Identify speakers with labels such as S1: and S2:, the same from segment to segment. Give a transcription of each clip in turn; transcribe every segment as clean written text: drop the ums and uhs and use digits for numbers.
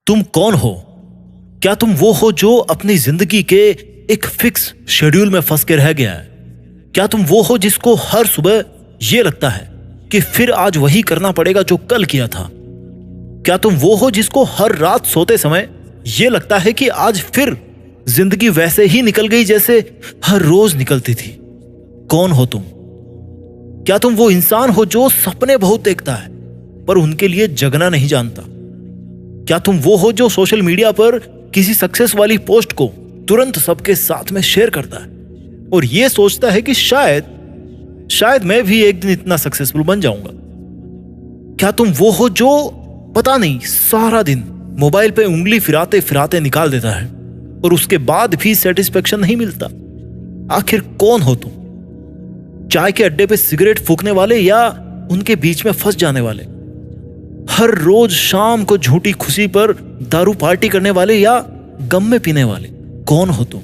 S1: तुम कौन हो? क्या तुम वो हो जो अपनी जिंदगी के एक फिक्स शेड्यूल में फंस के रह गया है? क्या तुम वो हो जिसको हर सुबह ये लगता है कि फिर आज वही करना पड़ेगा जो कल किया था? क्या तुम वो हो जिसको हर रात सोते समय ये लगता है कि आज फिर जिंदगी वैसे ही निकल गई जैसे हर रोज निकलती थी? कौन हो तुम? क्या तुम वो इंसान हो जो सपने बहुत देखता है पर उनके लिए जगना नहीं जानता? क्या तुम वो हो जो सोशल मीडिया पर किसी सक्सेस वाली पोस्ट को तुरंत सबके साथ में शेयर करता है और यह सोचता है कि शायद मैं भी एक दिन इतना सक्सेसफुल बन जाऊंगा? क्या तुम वो हो जो पता नहीं सारा दिन मोबाइल पे उंगली फिराते फिराते निकाल देता है और उसके बाद भी सेटिस्फेक्शन नहीं मिलता? आखिर कौन हो तुम? चाय के अड्डे पे सिगरेट फूकने वाले या उनके बीच में फंस जाने वाले? हर रोज शाम को झूठी खुशी पर दारू पार्टी करने वाले या गम में पीने वाले? कौन हो तुम?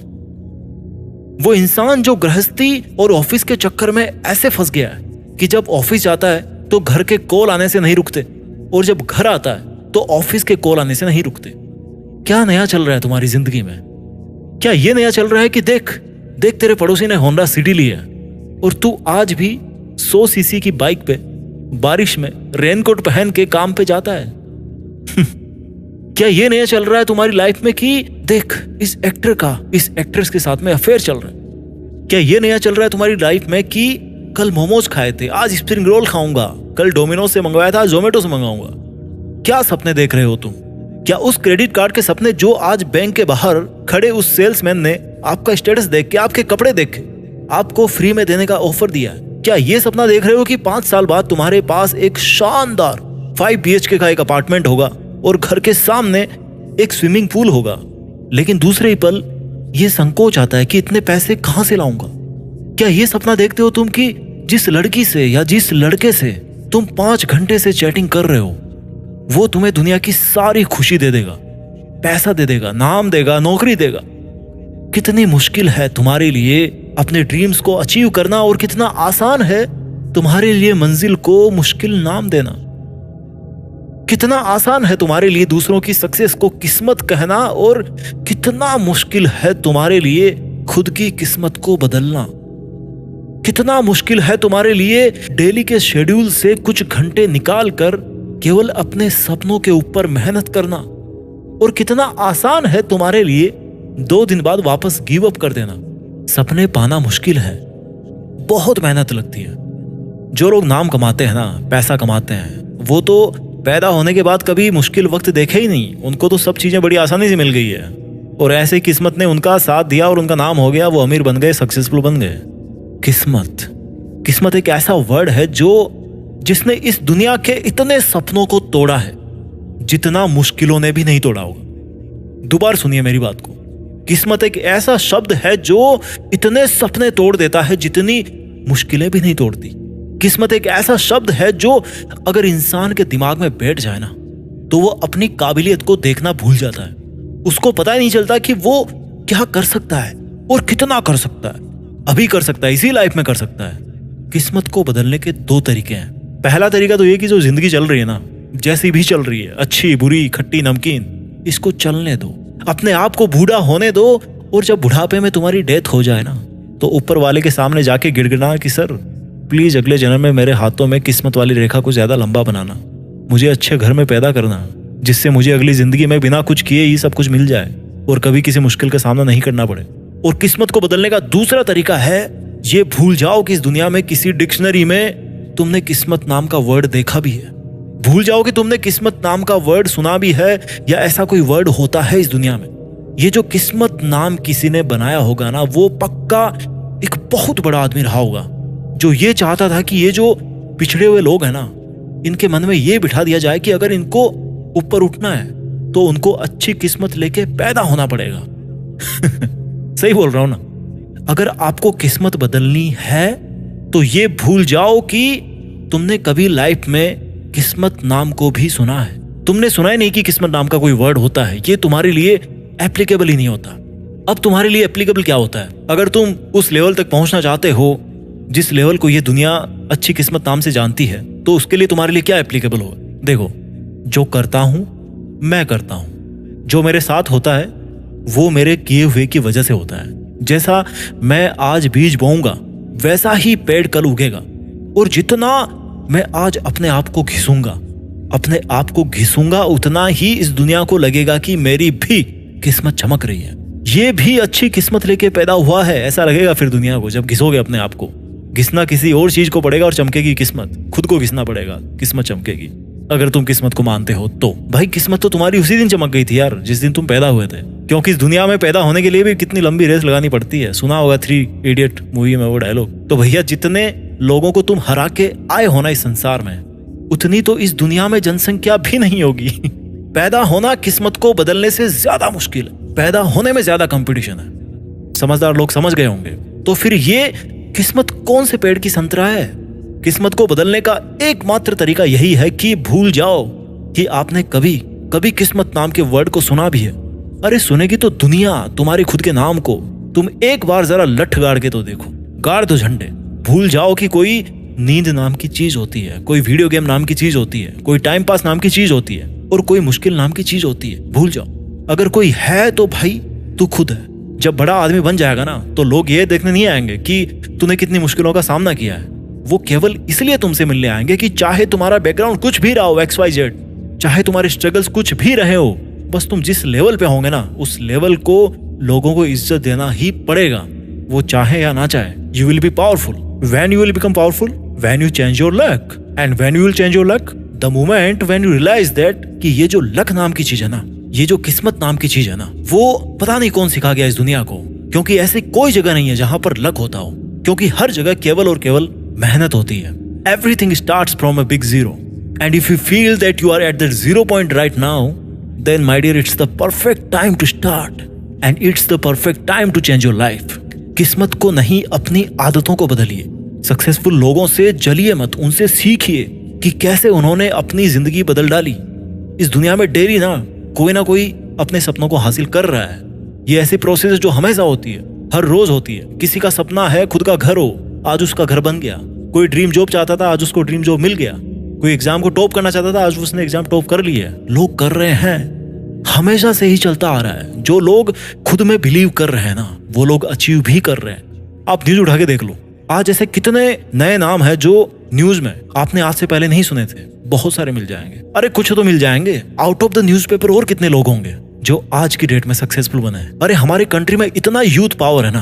S1: वो इंसान जो गृहस्थी और ऑफिस के चक्कर में ऐसे फंस गया है कि जब ऑफिस जाता है तो घर के कॉल आने से नहीं रुकते और जब घर आता है तो ऑफिस के कॉल आने से नहीं रुकते। क्या नया चल रहा है तुम्हारी जिंदगी में? क्या ये नया चल रहा है कि देख तेरे पड़ोसी ने होंडा सिटी ली है और तू आज भी 100 सीसी की बाइक पे बारिश में रेनकोट पहन के काम पे जाता है? क्या ये नया चल रहा है तुम्हारी लाइफ में कि देख इस एक्टर का इस एक्ट्रेस के साथ में अफेयर चल रहा है? क्या ये नया चल रहा है तुम्हारी लाइफ में कि कल मोमोज खाए थे, आज स्प्रिंग रोल खाऊंगा, कल डोमिनोज से मंगवाया था, जोमेटो से मंगाऊंगा? क्या सपने देख रहे हो तुम? क्या उस क्रेडिट कार्ड के सपने जो आज बैंक के बाहर खड़े उस सेल्समैन ने आपका स्टेटस देख के, आपके कपड़े देख के आपको फ्री में देने का ऑफर दिया है? क्या ये सपना देख रहे हो कि 5 साल बाद तुम्हारे पास एक शानदार 5 BHK का एक अपार्टमेंट होगा और घर के सामने एक स्विमिंग पूल होगा, लेकिन दूसरे ही पल ये संकोच आता है कि इतने पैसे कहां से लाऊंगा? क्या ये सपना देखते हो तुम कि जिस लड़की से या जिस लड़के से तुम 5 घंटे से चैटिंग कर रहे हो वो तुम्हें दुनिया की सारी खुशी दे देगा, पैसा दे देगा, नाम देगा, नौकरी देगा? कितनी मुश्किल है तुम्हारे लिए अपने ड्रीम्स को अचीव करना और कितना आसान है तुम्हारे लिए मंजिल को मुश्किल नाम देना। कितना आसान है तुम्हारे लिए दूसरों की सक्सेस को किस्मत कहना और कितना मुश्किल है तुम्हारे लिए खुद की किस्मत को बदलना। कितना मुश्किल है तुम्हारे लिए डेली के शेड्यूल से कुछ घंटे निकाल कर केवल अपने सपनों के ऊपर मेहनत करना और कितना आसान है तुम्हारे लिए 2 दिन बाद वापस गिव अप कर देना। सपने पाना मुश्किल है, बहुत मेहनत लगती है। जो लोग नाम कमाते हैं ना, पैसा कमाते हैं, वो तो पैदा होने के बाद कभी मुश्किल वक्त देखे ही नहीं। उनको तो सब चीजें बड़ी आसानी से मिल गई है और ऐसे किस्मत ने उनका साथ दिया और उनका नाम हो गया, वो अमीर बन गए, सक्सेसफुल बन गए। किस्मत एक ऐसा वर्ड है जिसने इस दुनिया के इतने सपनों को तोड़ा है जितना मुश्किलों ने भी नहीं तोड़ा होगा। दोबारा सुनिए मेरी बात को। किस्मत एक ऐसा शब्द है जो इतने सपने तोड़ देता है जितनी मुश्किलें भी नहीं तोड़ती। किस्मत एक ऐसा शब्द है जो अगर इंसान के दिमाग में बैठ जाए ना तो वो अपनी काबिलियत को देखना भूल जाता है। उसको पता ही नहीं चलता कि वो क्या कर सकता है और कितना कर सकता है। अभी कर सकता है, इसी लाइफ में कर सकता है। किस्मत को बदलने के 2 तरीके हैं। पहला तरीका तो ये कि जो जिंदगी चल रही है ना, जैसी भी चल रही है, अच्छी बुरी खट्टी नमकीन, इसको चलने दो, अपने आप को बूढ़ा होने दो और जब बुढ़ापे में तुम्हारी डेथ हो जाए ना तो ऊपर वाले के सामने जाके गिड़गिड़ाना कि सर प्लीज अगले जन्म में मेरे हाथों में किस्मत वाली रेखा को ज्यादा लंबा बनाना, मुझे अच्छे घर में पैदा करना जिससे मुझे अगली जिंदगी में बिना कुछ किए ही सब कुछ मिल जाए और कभी किसी मुश्किल का सामना नहीं करना पड़े। और किस्मत को बदलने का दूसरा तरीका है ये भूल जाओ कि इस दुनिया में किसी डिक्शनरी में तुमने किस्मत नाम का वर्ड देखा भी है। भूल जाओ कि तुमने किस्मत नाम का वर्ड सुना भी है या ऐसा कोई वर्ड होता है इस दुनिया में। ये जो किस्मत नाम किसी ने बनाया होगा ना, वो पक्का एक बहुत बड़ा आदमी रहा होगा जो ये चाहता था कि ये जो पिछड़े हुए लोग हैं ना, इनके मन में ये बिठा दिया जाए कि अगर इनको ऊपर उठना है तो उनको अच्छी किस्मत लेके पैदा होना पड़ेगा। सही बोल रहा हूं ना? अगर आपको किस्मत बदलनी है तो ये भूल जाओ कि तुमने कभी लाइफ में किस्मत नाम को भी सुना है। तुमने सुना ही नहीं कि किस्मत नाम का कोई वर्ड होता है। ये तुम्हारे लिए एप्लीकेबल ही नहीं होता। अब तुम्हारे लिए एप्लीकेबल क्या होता है? अगर तुम उस लेवल तक पहुंचना चाहते हो जिस लेवल को ये दुनिया अच्छी किस्मत नाम से जानती है, तो उसके लिए तुम्हारे लिए क्या एप्लीकेबल होगा? देखो, जो करता हूं मैं करता हूं, जो मेरे साथ होता है वो मेरे किए हुए की वजह से होता है। जैसा मैं आज बीज बोऊंगा वैसा ही पेड़ कल उगेगा। और जितना मैं आज अपने आप को घिसूंगा उतना ही इस दुनिया को लगेगा कि मेरी भी किस्मत चमक रही है, ये भी अच्छी किस्मत लेके पैदा हुआ है, ऐसा लगेगा फिर दुनिया को। जब घिसोगे अपने आप को, घिसना किसी और चीज को पड़ेगा और चमकेगी किस्मत। खुद को घिसना पड़ेगा, किस्मत चमकेगी। अगर तुम किस्मत को मानते हो तो भाई किस्मत तो तुम्हारी उसी दिन चमक गई थी यार, जिस दिन तुम पैदा हुए थे। क्योंकि इस दुनिया में पैदा होने के लिए भी कितनी लंबी रेस लगानी पड़ती है। सुना होगा 3 इडियट मूवी में वो डायलॉग। तो भैया जितने लोगों को तुम हरा के आए हो ना इस संसार में, उतनी तो इस दुनिया में जनसंख्या भी नहीं होगी। पैदा होना किस्मत को बदलने से ज्यादा मुश्किल है, पैदा होने में ज्यादा कंपटीशन है। समझदार लोग समझ गए होंगे। तो फिर ये किस्मत कौन से पेड़ की संतरा है? किस्मत को बदलने का एकमात्र तरीका यही है कि भूल जाओ कि आपने कभी किस्मत नाम के वर्ड को सुना भी है। अरे सुनेगी तो दुनिया तुम्हारे खुद के नाम को। तुम एक बार जरा लठ गाड़ के तो देखो, गाड़ दो झंडे। भूल जाओ कि कोई नींद नाम की चीज होती है, कोई वीडियो गेम नाम की चीज होती है, कोई टाइम पास नाम की चीज होती है, और कोई मुश्किल नाम की चीज होती है। भूल जाओ। अगर कोई है तो भाई तू खुद है। जब बड़ा आदमी बन जाएगा ना तो लोग ये देखने नहीं आएंगे कि तूने कितनी मुश्किलों का सामना किया है। वो केवल इसलिए तुमसे मिलने आएंगे कि चाहे तुम्हारा बैकग्राउंड कुछ भी रहा हो, XYZ, चाहे तुम्हारे स्ट्रगल्स कुछ भी रहे हो, बस तुम जिस लेवल पे होंगे ना उस लेवल को लोगों को इज्जत देना ही पड़ेगा, वो चाहे या ना चाहे। You will be powerful. When you will become powerful? When you change your luck. And when you will change your luck? The moment when you realise that कि ये जो लक नाम की चीज है ना, ये जो किस्मत नाम की चीज है ना, वो पता नहीं कौन सिखा गया इस दुनिया को। क्योंकि ऐसी कोई जगह नहीं है जहां पर लक होता हो, क्योंकि हर जगह केवल और केवल मेहनत होती है। Everything starts from a big zero. And if you feel that you are at that 0 point right now, then my dear, it's the perfect time to start. And it's the perfect time to change your life. किस्मत को नहीं, अपनी आदतों को बदलिए। Successful लोगों से जलिए मत, उनसे सीखिए कि कैसे उन्होंने अपनी जिंदगी बदल डाली। इस दुनिया में डेली ना कोई अपने सपनों को हासिल कर रहा है। ये ऐसी प्रोसेस जो हमेशा होती है, हर रोज होती है। किसी का सपना है खुद का घर हो, आज उसका घर बन गया। कोई ड्रीम जॉब चाहता था, आज उसको ड्रीम जॉब मिल गया। कोई एग्जाम को टॉप करना चाहता था, आज उसने एग्जाम टॉप कर लिया। लोग कर रहे हैं, हमेशा से ही चलता आ रहा है। जो लोग खुद में बिलीव कर रहे हैं ना, वो लोग अचीव भी कर रहे हैं। आप न्यूज उठा के देख लो, आज ऐसे कितने नए नाम है जो न्यूज में आपने आज से पहले नहीं सुने थे। बहुत सारे मिल जाएंगे। अरे कुछ तो मिल जाएंगे। आउट ऑफ द न्यूज़पेपर और कितने लोग होंगे जो आज की डेट में सक्सेसफुल बने हैं। अरे हमारे कंट्री में इतना यूथ पावर है ना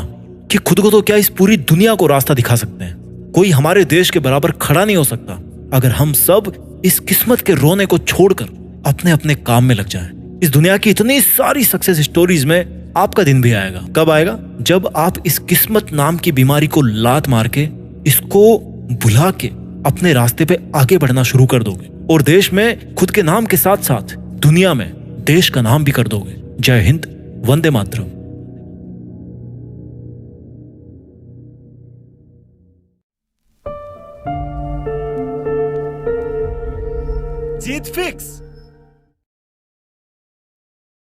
S1: कि खुद को तो क्या इस पूरी दुनिया को रास्ता दिखा सकते हैं। कोई हमारे देश के बराबर खड़ा नहीं हो सकता अगर हम सब इस किस्मत के रोने को छोड़कर अपने अपने काम में लग जाएं। इस दुनिया की इतनी सारी सक्सेस स्टोरीज में आपका दिन भी आएगा। कब आएगा? जब आप इस किस्मत नाम की बीमारी को लात मार के, इसको भुला के अपने रास्ते पे आगे बढ़ना शुरू कर दोगे और देश में खुद के नाम के साथ साथ दुनिया में देश का नाम भी कर दोगे। जय हिंद, वंदे मातरम। जीत फिक्स।